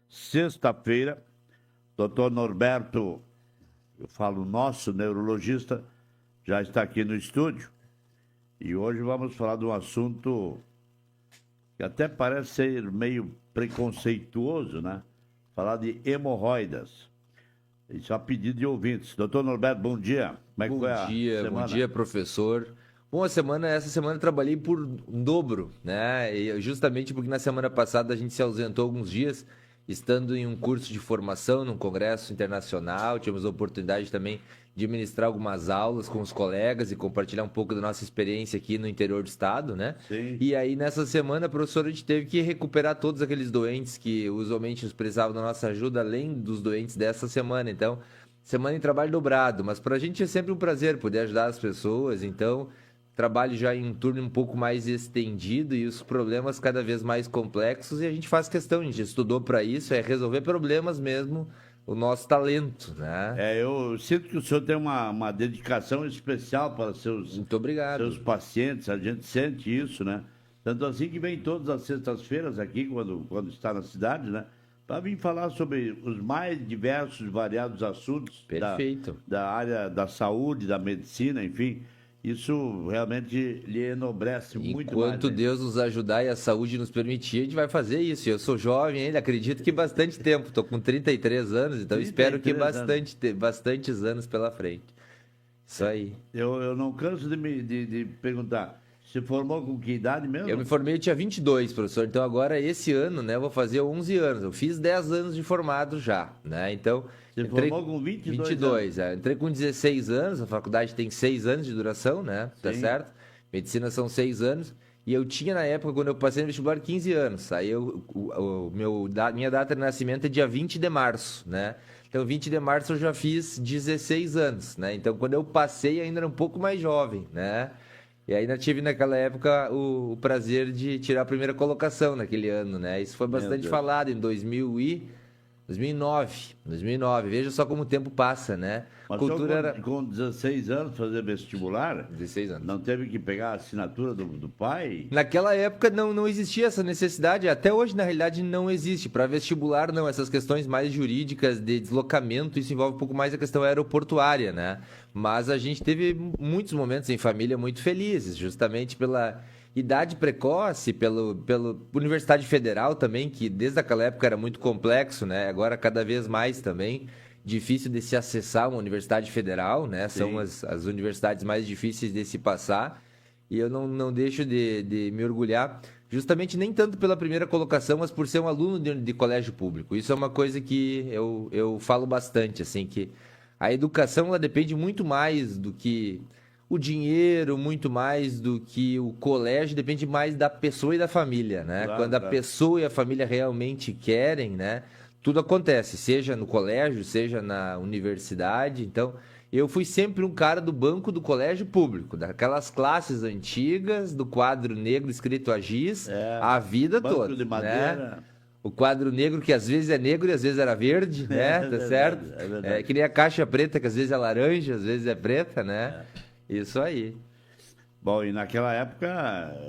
sexta-feira. Doutor Norberto, eu falo nosso neurologista, já está aqui no estúdio. E hoje vamos falar de um assunto que até parece ser meio preconceituoso, né? Falar de hemorroidas. Isso é a pedido de ouvintes. Doutor Norberto, bom dia. Como é que foi a semana? Bom dia, professor. Bom, essa semana eu trabalhei por um dobro, né? E justamente porque na semana passada a gente se ausentou alguns dias, estando em um curso de formação, num congresso internacional, tivemos a oportunidade também de ministrar algumas aulas com os colegas e compartilhar um pouco da nossa experiência aqui no interior do estado, né? Sim. E aí, nessa semana, professor, a gente teve que recuperar todos aqueles doentes que usualmente nos precisavam da nossa ajuda, além dos doentes dessa semana. Então, semana em trabalho dobrado, mas para a gente é sempre um prazer poder ajudar as pessoas, então trabalho já em um turno um pouco mais estendido e os problemas cada vez mais complexos, e a gente faz questão, a gente estudou para isso, é resolver problemas mesmo, o nosso talento, né? Eu sinto que o senhor tem uma dedicação especial para Muito obrigado. seus pacientes, a gente sente isso, né? Tanto assim que vem todas as sextas-feiras aqui, quando está na cidade, né? Para vir falar sobre os mais diversos, variados assuntos Perfeito. da área da saúde, da medicina, enfim. Isso realmente lhe enobrece muito mais. Enquanto Deus nos ajudar e a saúde nos permitir, a gente vai fazer isso. Eu sou jovem ainda, acredito que bastante tempo. Estou com 33 anos, então espero que bastantes anos pela frente. Isso aí. Eu não canso de perguntar. Se formou com que idade mesmo? Eu me formei, eu tinha 22, professor. Então agora, esse ano, né, eu vou fazer 11 anos. Eu fiz 10 anos de formado já, né? Então, Você formou com 22 anos. Entrei com 16 anos, a faculdade tem 6 anos de duração, né? Tá Sim. certo? Medicina são 6 anos. E eu tinha, na época, quando eu passei no vestibular, 15 anos. Aí minha data de nascimento é dia 20 de março, né? Então, 20 de março eu já fiz 16 anos, né? Então, quando eu passei, ainda era um pouco mais jovem, né? E ainda tive naquela época o prazer de tirar a primeira colocação naquele ano, né? Isso foi bastante falado em 2009. Veja só como o tempo passa, né? Mas com 16 anos fazer vestibular? 16 anos. Não teve que pegar a assinatura do pai? Naquela época não existia essa necessidade, até hoje na realidade não existe. Para vestibular não, essas questões mais jurídicas de deslocamento, isso envolve um pouco mais a questão aeroportuária, né? Mas a gente teve muitos momentos em família muito felizes, justamente pela idade precoce, pela Universidade Federal também, que desde aquela época era muito complexo, né? Agora cada vez mais também difícil de se acessar uma universidade federal, né? Sim. São as universidades mais difíceis de se passar. E eu não deixo de me orgulhar, justamente nem tanto pela primeira colocação, mas por ser um aluno de colégio público. Isso é uma coisa que eu falo bastante, assim, que a educação ela depende muito mais do que o dinheiro, muito mais do que o colégio, depende mais da pessoa e da família, né? Claro, Quando a claro. pessoa e a família realmente querem, né? Tudo acontece, seja no colégio, seja na universidade. Então, eu fui sempre um cara do banco do colégio público, daquelas classes antigas, do quadro negro escrito a giz, a vida banco toda, de né? madeira. O quadro negro que às vezes é negro e às vezes era verde, né? Tá verdade, certo? é verdade. Que nem a caixa preta, que às vezes é laranja, às vezes é preta, né? Isso aí. Bom, e naquela época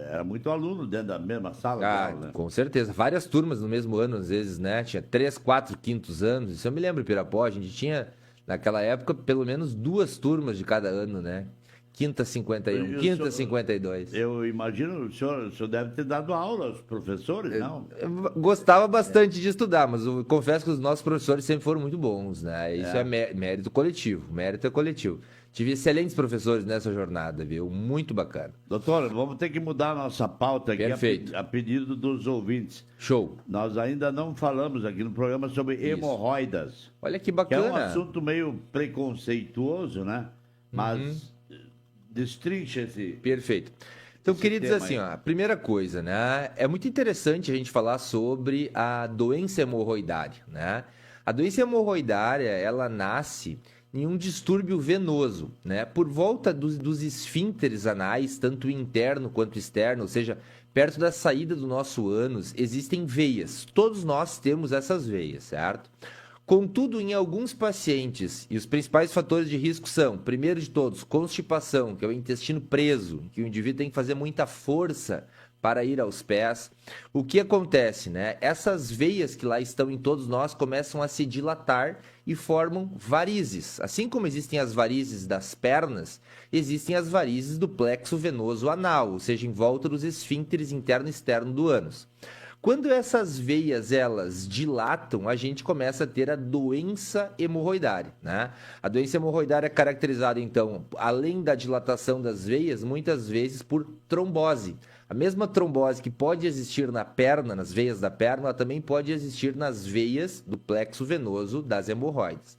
era muito aluno dentro da mesma sala de aula, né? Com certeza. Várias turmas no mesmo ano, às vezes, né? Tinha 3, 4, quintos anos. Isso eu me lembro em Pirapó. A gente tinha, naquela época, pelo menos 2 turmas de cada ano, né? Quinta 51, quinta 52. Eu imagino, o senhor deve ter dado aula aos professores, não? Eu gostava bastante de estudar, mas eu confesso que os nossos professores sempre foram muito bons, né? Isso é mérito coletivo. Mérito é coletivo. Tive excelentes professores nessa jornada, viu? Muito bacana. Doutor, vamos ter que mudar a nossa pauta aqui Perfeito. a pedido dos ouvintes. Show. Nós ainda não falamos aqui no programa sobre hemorroidas, Olha que que é bacana. um assunto meio preconceituoso, né? Mas destrincha esse... Perfeito. Então, esse queria dizer tema assim, aí. ó, a primeira coisa, né? É muito interessante a gente falar sobre a doença hemorroidária, né? A doença hemorroidária, ela nasce em um distúrbio venoso, né? Por volta dos esfínteres anais, tanto interno quanto externo, ou seja, perto da saída do nosso ânus, existem veias. Todos nós temos essas veias, certo? Contudo, em alguns pacientes, e os principais fatores de risco são, primeiro de todos, constipação, que é o intestino preso, que o indivíduo tem que fazer muita força para ir aos pés. O que acontece, né? Essas veias que lá estão em todos nós começam a se dilatar e formam varizes. Assim como existem as varizes das pernas, existem as varizes do plexo venoso anal, ou seja, em volta dos esfíncteres interno e externo do ânus. Quando essas veias elas dilatam, a gente começa a ter a doença hemorroidária, né? A doença hemorroidária é caracterizada, então, além da dilatação das veias, muitas vezes por trombose. A mesma trombose que pode existir na perna, nas veias da perna, ela também pode existir nas veias do plexo venoso das hemorroides.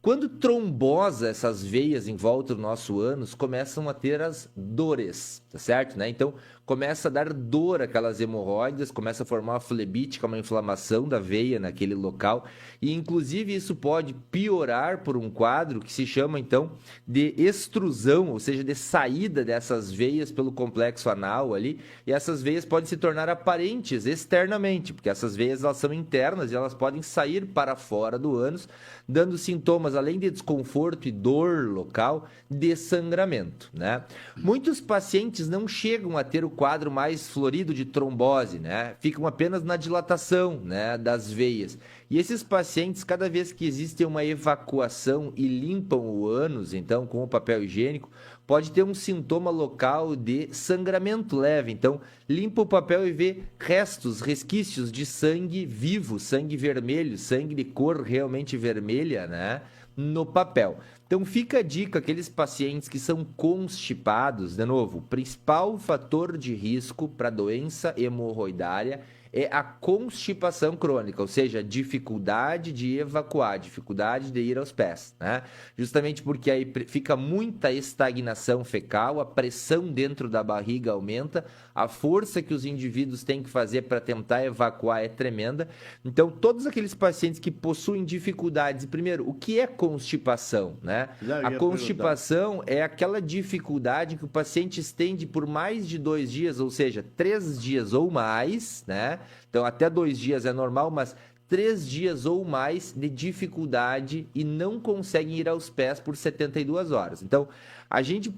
Quando trombosa essas veias em volta do nosso ânus, começam a ter as dores, tá certo, né? Então, começa a dar dor aquelas hemorroidas, começa a formar uma flebite, que é uma inflamação da veia naquele local, e inclusive isso pode piorar por um quadro que se chama, então, de extrusão, ou seja, de saída dessas veias pelo complexo anal ali, e essas veias podem se tornar aparentes externamente, porque essas veias elas são internas e elas podem sair para fora do ânus, dando sintomas, além de desconforto e dor local, de sangramento, né? Muitos pacientes não chegam a ter o quadro mais florido de trombose, né? Ficam apenas na dilatação, né, das veias. E esses pacientes, cada vez que existe uma evacuação e limpam o ânus, então, com o papel higiênico, pode ter um sintoma local de sangramento leve. Então, limpa o papel e vê restos, resquícios de sangue vivo, sangue vermelho, sangue de cor realmente vermelha, né, no papel. Então, fica a dica, aqueles pacientes que são constipados, de novo, o principal fator de risco para doença hemorroidária é a constipação crônica, ou seja, a dificuldade de evacuar, dificuldade de ir aos pés, né? Justamente porque aí fica muita estagnação fecal, a pressão dentro da barriga aumenta, a força que os indivíduos têm que fazer para tentar evacuar é tremenda. Então, todos aqueles pacientes que possuem dificuldades, primeiro, o que é constipação, né? A constipação é aquela dificuldade que o paciente estende por mais de 2 dias, ou seja, 3 dias ou mais, né? Então, até 2 dias é normal, mas 3 dias ou mais de dificuldade e não conseguem ir aos pés por 72 horas. Então, a gente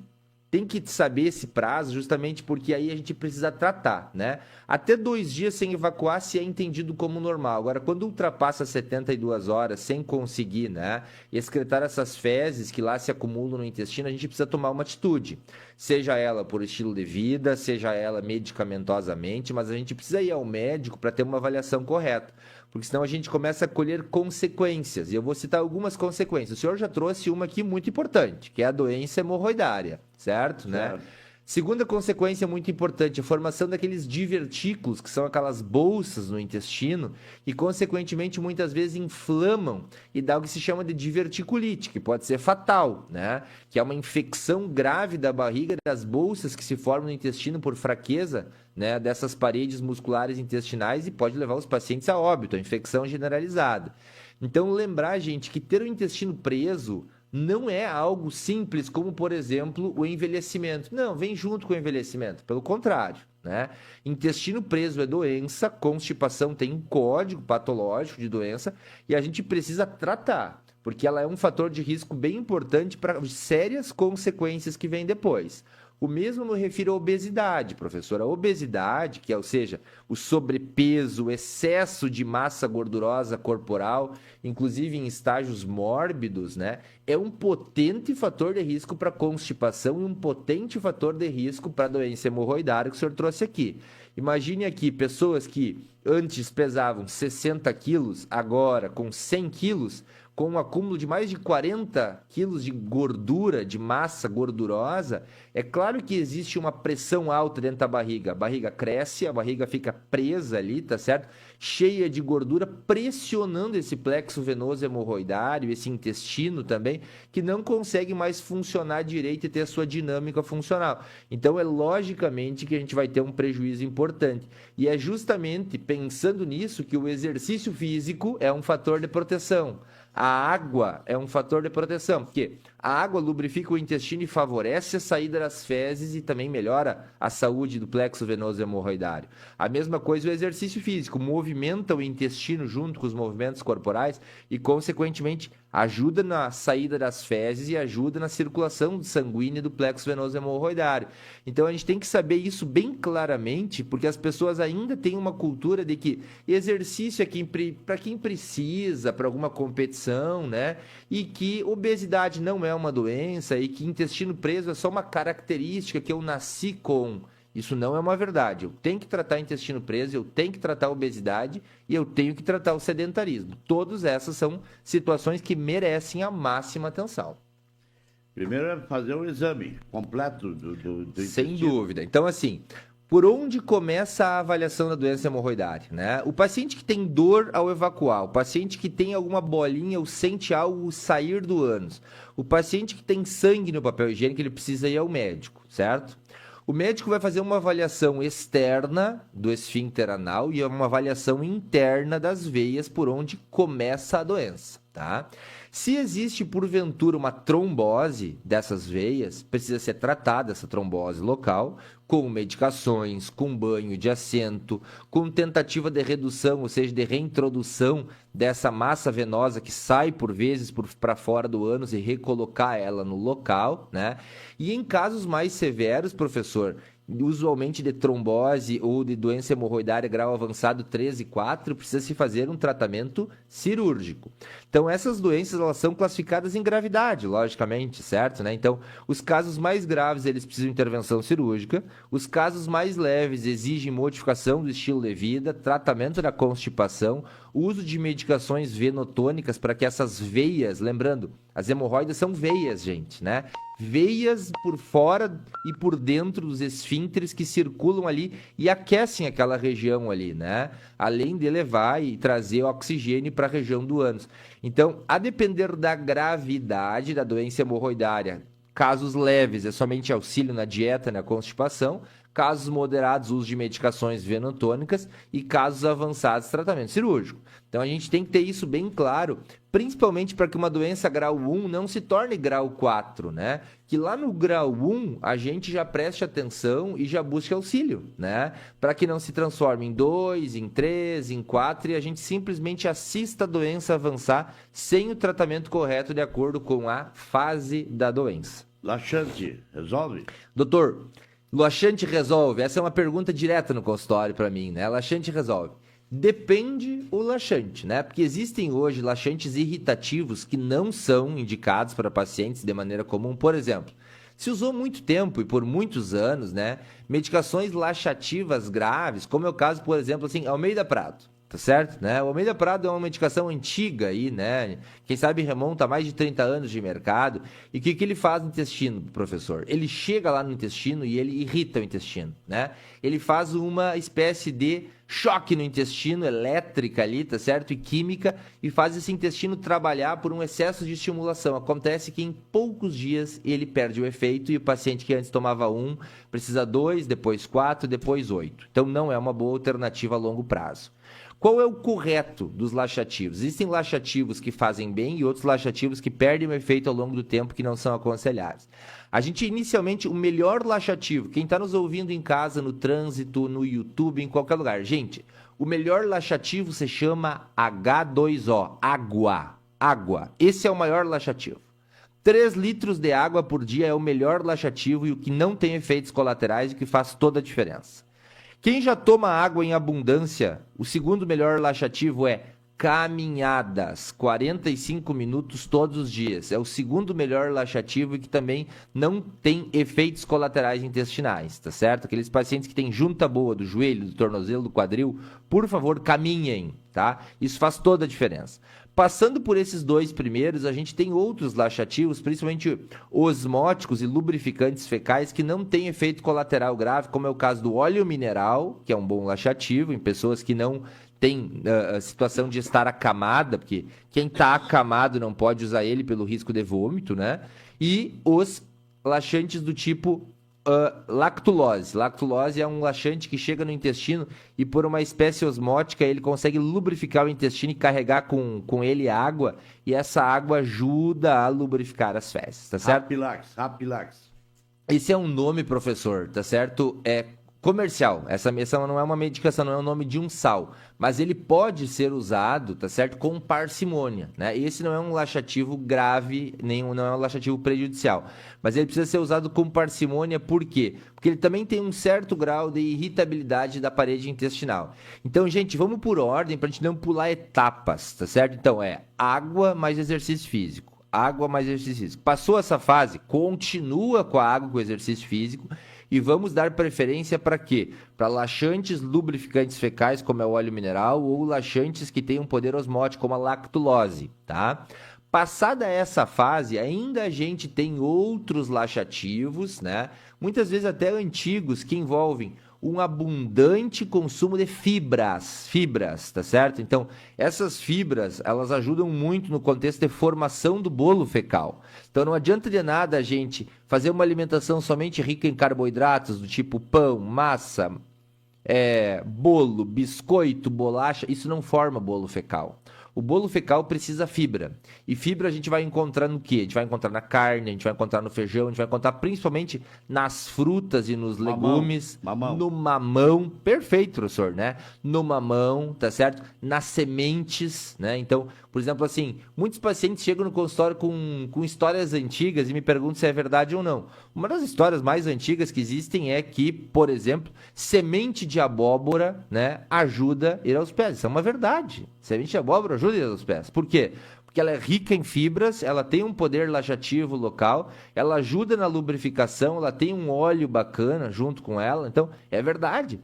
tem que saber esse prazo justamente porque aí a gente precisa tratar, né? Até 2 dias sem evacuar se é entendido como normal. Agora, quando ultrapassa 72 horas sem conseguir, né, excretar essas fezes que lá se acumulam no intestino, a gente precisa tomar uma atitude. Seja ela por estilo de vida, seja ela medicamentosamente, mas a gente precisa ir ao médico para ter uma avaliação correta. Porque senão a gente começa a colher consequências. E eu vou citar algumas consequências. O senhor já trouxe uma aqui muito importante, que é a doença hemorroidária, certo? Né? Segunda consequência muito importante, a formação daqueles divertículos, que são aquelas bolsas no intestino, e consequentemente muitas vezes inflamam e dá o que se chama de diverticulite, que pode ser fatal, né? Que é uma infecção grave da barriga, das bolsas que se formam no intestino por fraqueza, né, dessas paredes musculares intestinais e pode levar os pacientes a óbito, a infecção generalizada. Então, lembrar, gente, que ter o intestino preso não é algo simples como, por exemplo, o envelhecimento. Não, vem junto com o envelhecimento. Pelo contrário, né? Intestino preso é doença, constipação tem um código patológico de doença e a gente precisa tratar, porque ela é um fator de risco bem importante para sérias consequências que vêm depois. O mesmo me refiro à obesidade, professor. A obesidade, que é, ou seja, o sobrepeso, o excesso de massa gordurosa corporal, inclusive em estágios mórbidos, né, é um potente fator de risco para constipação e um potente fator de risco para a doença hemorroidária que o senhor trouxe aqui. Imagine aqui pessoas que antes pesavam 60 quilos, agora com 100 quilos, com um acúmulo de mais de 40 quilos de gordura, de massa gordurosa, é claro que existe uma pressão alta dentro da barriga. A barriga cresce, a barriga fica presa ali, tá certo? Cheia de gordura, pressionando esse plexo venoso hemorroidário, esse intestino também, que não consegue mais funcionar direito e ter a sua dinâmica funcional. Então, é logicamente que a gente vai ter um prejuízo importante. E é justamente pensando nisso que o exercício físico é um fator de proteção. A água é um fator de proteção, porque A água lubrifica o intestino e favorece a saída das fezes e também melhora a saúde do plexo venoso hemorroidário. A mesma coisa o exercício físico, movimenta o intestino junto com os movimentos corporais e, consequentemente, ajuda na saída das fezes e ajuda na circulação sanguínea do plexo venoso hemorroidário. Então, a gente tem que saber isso bem claramente, porque as pessoas ainda têm uma cultura de que exercício é para quem precisa, para alguma competição, né? E que obesidade não é uma doença e que intestino preso é só uma característica que eu nasci com. Isso não é uma verdade. Eu tenho que tratar intestino preso, eu tenho que tratar a obesidade e eu tenho que tratar o sedentarismo. Todas essas são situações que merecem a máxima atenção. Primeiro é fazer o exame completo do Sem intestino. dúvida. Então, assim, por onde começa a avaliação da doença hemorroidária, né? O paciente que tem dor ao evacuar, o paciente que tem alguma bolinha ou sente algo sair do ânus, o paciente que tem sangue no papel higiênico, ele precisa ir ao médico, certo? O médico vai fazer uma avaliação externa do esfíncter anal e uma avaliação interna das veias por onde começa a doença, tá? Se existe, porventura, uma trombose dessas veias, precisa ser tratada essa trombose local com medicações, com banho de assento, com tentativa de redução, ou seja, de reintrodução dessa massa venosa que sai por vezes para fora do ânus e recolocar ela no local, né? E em casos mais severos, professor, usualmente de trombose ou de doença hemorroidária grau avançado 3 e 4, precisa se fazer um tratamento cirúrgico. Então, essas doenças elas são classificadas em gravidade, logicamente, certo? Né? Então, os casos mais graves, eles precisam de intervenção cirúrgica. Os casos mais leves exigem modificação do estilo de vida, tratamento da constipação, uso de medicações venotônicas para que essas veias, lembrando, as hemorroidas são veias, gente, né? Veias por fora e por dentro dos esfíncteres que circulam ali e aquecem aquela região ali, né? Além de levar e trazer oxigênio para a região do ânus. Então, a depender da gravidade da doença hemorroidária, casos leves é somente auxílio na dieta, na constipação. Casos moderados, uso de medicações venotônicas e casos avançados, tratamento cirúrgico. Então, a gente tem que ter isso bem claro, principalmente para que uma doença grau 1 não se torne grau 4, né? Que lá no grau 1, a gente já preste atenção e já busque auxílio, né? Para que não se transforme em 2, em 3, em 4 e a gente simplesmente assista a doença avançar sem o tratamento correto de acordo com a fase da doença. Laxante, resolve? Doutor, laxante resolve? Essa é uma pergunta direta no consultório para mim, né? Laxante resolve? Depende o laxante, né? Porque existem hoje laxantes irritativos que não são indicados para pacientes de maneira comum. Por exemplo, se usou muito tempo e por muitos anos, né? Medicações laxativas graves, como é o caso, por exemplo, assim, Almeida Prado. Tá certo? Né? O Almeida Prado é uma medicação antiga aí, né? Quem sabe remonta a mais de 30 anos de mercado. E o que ele faz no intestino, professor? Ele chega lá no intestino e ele irrita o intestino, né? Ele faz uma espécie de choque no intestino, elétrica ali, tá certo? E química, e faz esse intestino trabalhar por um excesso de estimulação. Acontece que em poucos dias ele perde o efeito e o paciente que antes tomava 1, precisa 2, depois 4, depois 8. Então não é uma boa alternativa a longo prazo. Qual é o correto dos laxativos? Existem laxativos que fazem bem e outros laxativos que perdem o efeito ao longo do tempo que não são aconselháveis. A gente, inicialmente, o melhor laxativo, quem está nos ouvindo em casa, no trânsito, no YouTube, em qualquer lugar. Gente, o melhor laxativo se chama H2O, água. Água. Esse é o maior laxativo. 3 litros de água por dia é o melhor laxativo e o que não tem efeitos colaterais e que faz toda a diferença. Quem já toma água em abundância, o segundo melhor laxativo é caminhadas, 45 minutos todos os dias. É o segundo melhor laxativo e que também não tem efeitos colaterais intestinais, tá certo? Aqueles pacientes que têm junta boa do joelho, do tornozelo, do quadril, por favor, caminhem, tá? Isso faz toda a diferença. Passando por esses 2 primeiros, a gente tem outros laxativos, principalmente osmóticos e lubrificantes fecais, que não têm efeito colateral grave, como é o caso do óleo mineral, que é um bom laxativo, em pessoas que não têm a situação de estar acamada, porque quem está acamado não pode usar ele pelo risco de vômito, né? E os laxantes do tipo Lactulose. Lactulose é um laxante que chega no intestino e por uma espécie osmótica ele consegue lubrificar o intestino e carregar com ele água, e essa água ajuda a lubrificar as fezes, tá certo? Rapilax. Esse é um nome, professor, tá certo? É comercial. Essa não é uma medicação, não é o nome de um sal, mas ele pode ser usado, tá certo? Com parcimônia, né? Esse não é um laxativo grave, não é um laxativo prejudicial, mas ele precisa ser usado com parcimônia, por quê? Porque ele também tem um certo grau de irritabilidade da parede intestinal. Então, gente, vamos por ordem pra gente não pular etapas, tá certo? Então, água mais exercício físico. Água mais exercício físico. Passou essa fase, continua com a água, com o exercício físico, e vamos dar preferência para quê? Para laxantes lubrificantes fecais, como é o óleo mineral, ou laxantes que têm um poder osmótico, como a lactulose, tá? Passada essa fase, ainda a gente tem outros laxativos, né? Muitas vezes até antigos, que envolvem um abundante consumo de fibras, tá certo? Então, essas fibras, elas ajudam muito no contexto de formação do bolo fecal. Então, não adianta de nada a gente fazer uma alimentação somente rica em carboidratos, do tipo pão, massa, bolo, biscoito, bolacha, isso não forma bolo fecal. O bolo fecal precisa fibra. E fibra a gente vai encontrar no quê? A gente vai encontrar na carne, a gente vai encontrar no feijão, a gente vai encontrar principalmente nas frutas e nos legumes. Mamão. No mamão. Perfeito, professor, né? No mamão, tá certo? Nas sementes, né? Então, por exemplo, assim, muitos pacientes chegam no consultório com histórias antigas e me perguntam se é verdade ou não. Uma das histórias mais antigas que existem é que, por exemplo, semente de abóbora, né, ajuda a ir aos pés. Isso é uma verdade. Semente de abóbora ajuda a ir aos pés. Por quê? Porque ela é rica em fibras, ela tem um poder laxativo local, ela ajuda na lubrificação, ela tem um óleo bacana junto com ela. Então, é verdade.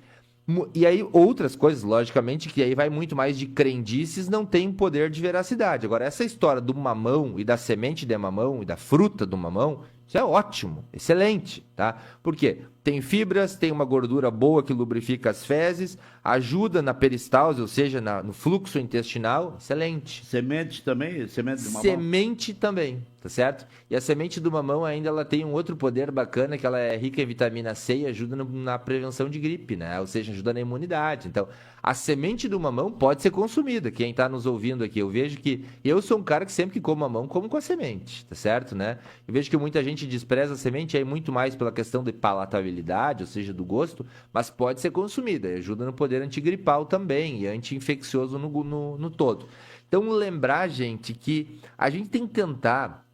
E aí, outras coisas, logicamente, que aí vai muito mais de crendices, não tem poder de veracidade. Agora, essa história do mamão e da semente de mamão e da fruta do mamão, isso é ótimo, excelente, tá? Por quê? Tem fibras, tem uma gordura boa que lubrifica as fezes, ajuda na peristalse, ou seja, no fluxo intestinal, excelente. Semente também? Semente de mamão? Semente também, tá certo? E a semente do mamão ainda ela tem um outro poder bacana, que ela é rica em vitamina C e ajuda na prevenção de gripe, né? Ou seja, ajuda na imunidade. Então, a semente do mamão pode ser consumida. Quem está nos ouvindo aqui, eu vejo que eu sou um cara que sempre que como mamão, como com a semente, tá certo, né? Eu vejo que muita gente despreza a semente aí muito mais pela questão de palatabilidade, ou seja, do gosto, mas pode ser consumida. Ajuda no poder antigripal também e anti-infeccioso no todo. Então, lembrar, gente, que a gente tem que tentar.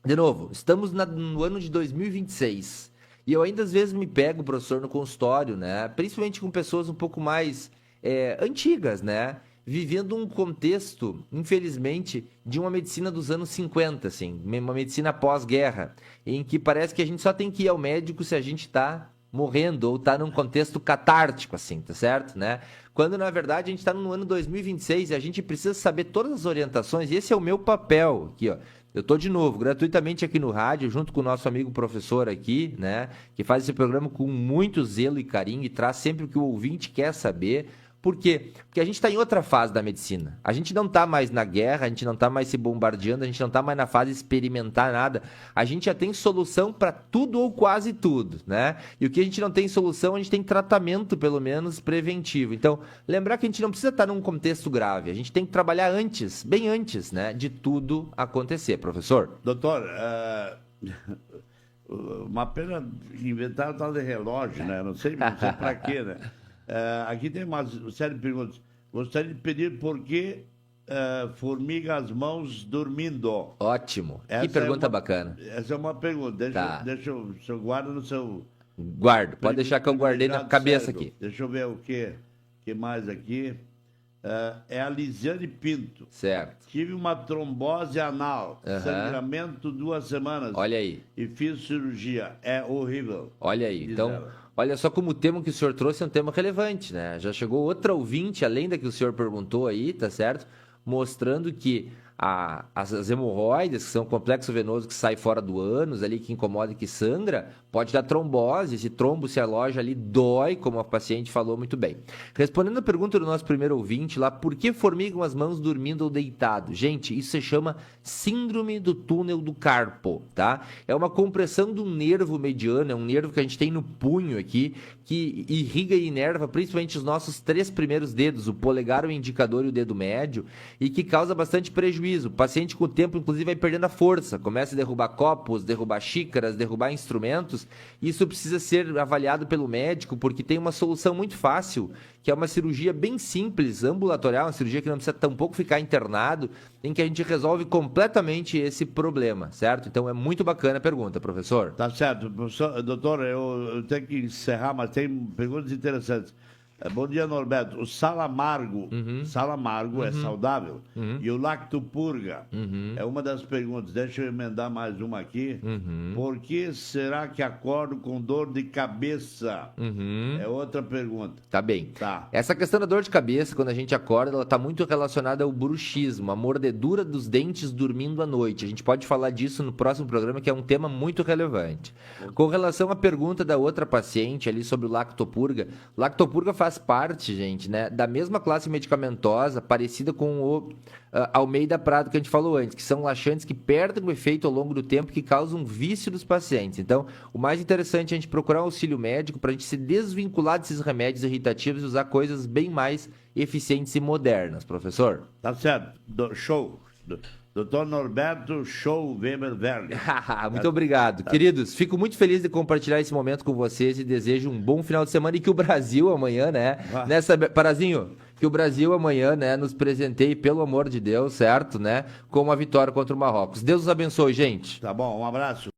De novo, estamos no ano de 2026 e eu ainda às vezes me pego, professor, no consultório, né? Principalmente com pessoas um pouco mais antigas, né? Vivendo um contexto, infelizmente, de uma medicina dos anos 50, assim, uma medicina pós-guerra, em que parece que a gente só tem que ir ao médico se a gente está morrendo ou está num contexto catártico, assim, tá certo, né? Quando, na verdade, a gente está no ano 2026 e a gente precisa saber todas as orientações, e esse é o meu papel aqui, ó. Eu estou de novo, gratuitamente aqui no rádio, junto com o nosso amigo professor aqui, né? Que faz esse programa com muito zelo e carinho e traz sempre o que o ouvinte quer saber. Por quê? Porque a gente está em outra fase da medicina. A gente não está mais na guerra, a gente não está mais se bombardeando, a gente não está mais na fase de experimentar nada. A gente já tem solução para tudo ou quase tudo, né? E o que a gente não tem solução, a gente tem tratamento, pelo menos, preventivo. Então, lembrar que a gente não precisa estar num contexto grave. A gente tem que trabalhar antes, bem antes, né? De tudo acontecer, professor. Doutor, uma pena inventar o tal de relógio, né? Não sei para quê, né? Aqui tem uma série de perguntas. Gostaria de pedir por que formiga as mãos dormindo. Ótimo. Que pergunta bacana. Essa é uma pergunta. Deixa eu guarda no seu... Guardo. Pode deixar que eu guardei na cabeça aqui. Deixa eu ver o que mais aqui. É a Lisiane Pinto. Certo. Tive uma trombose anal, sangramento 2 semanas. Olha aí. E fiz cirurgia. É horrível. Olha aí. Então, olha só como o tema que o senhor trouxe é um tema relevante, né? Já chegou outra ouvinte, além da que o senhor perguntou aí, tá certo? Mostrando que as hemorroidas, que são o complexo venoso que sai fora do ânus, ali que incomoda e que sangra, pode dar trombose. Esse trombo se aloja ali, dói, como a paciente falou muito bem. Respondendo a pergunta do nosso primeiro ouvinte lá, por que formigam as mãos dormindo ou deitado? Gente, isso se chama síndrome do túnel do carpo, tá? É uma compressão do nervo mediano, é um nervo que a gente tem no punho aqui, que irriga e inerva principalmente os nossos 3 primeiros dedos, o polegar, o indicador e o dedo médio, e que causa bastante prejuízo. O paciente, com o tempo, inclusive, vai perdendo a força, começa a derrubar copos, derrubar xícaras, derrubar instrumentos. Isso precisa ser avaliado pelo médico, porque tem uma solução muito fácil, que é uma cirurgia bem simples, ambulatorial, uma cirurgia que não precisa tampouco ficar internado, em que a gente resolve completamente esse problema, certo? Então é muito bacana a pergunta, professor. Tá certo. Professor, doutor, eu tenho que encerrar, mas tem perguntas interessantes. Bom dia, Norberto. O sal amargo é saudável? E o lactopurga é uma das perguntas. Deixa eu emendar mais uma aqui. Por que será que acordo com dor de cabeça? É outra pergunta. Tá bem. Tá. Essa questão da dor de cabeça, quando a gente acorda, ela está muito relacionada ao bruxismo, a mordedura dos dentes dormindo à noite. A gente pode falar disso no próximo programa, que é um tema muito relevante. Com relação à pergunta da outra paciente ali sobre o lactopurga faz parte, gente, né, da mesma classe medicamentosa, parecida com o Almeida Prado que a gente falou antes, que são laxantes que perdem o efeito ao longo do tempo, que causam vício dos pacientes. Então, o mais interessante é a gente procurar um auxílio médico para a gente se desvincular desses remédios irritativos e usar coisas bem mais eficientes e modernas, professor. Tá certo. Show. Doutor Norberto Show Weber Werner. Muito obrigado. Queridos, fico muito feliz de compartilhar esse momento com vocês e desejo um bom final de semana e que o Brasil amanhã, né? Parazinho, que o Brasil amanhã, né, nos presenteie, pelo amor de Deus, certo, né? Com uma vitória contra o Marrocos. Deus os abençoe, gente. Tá bom, um abraço.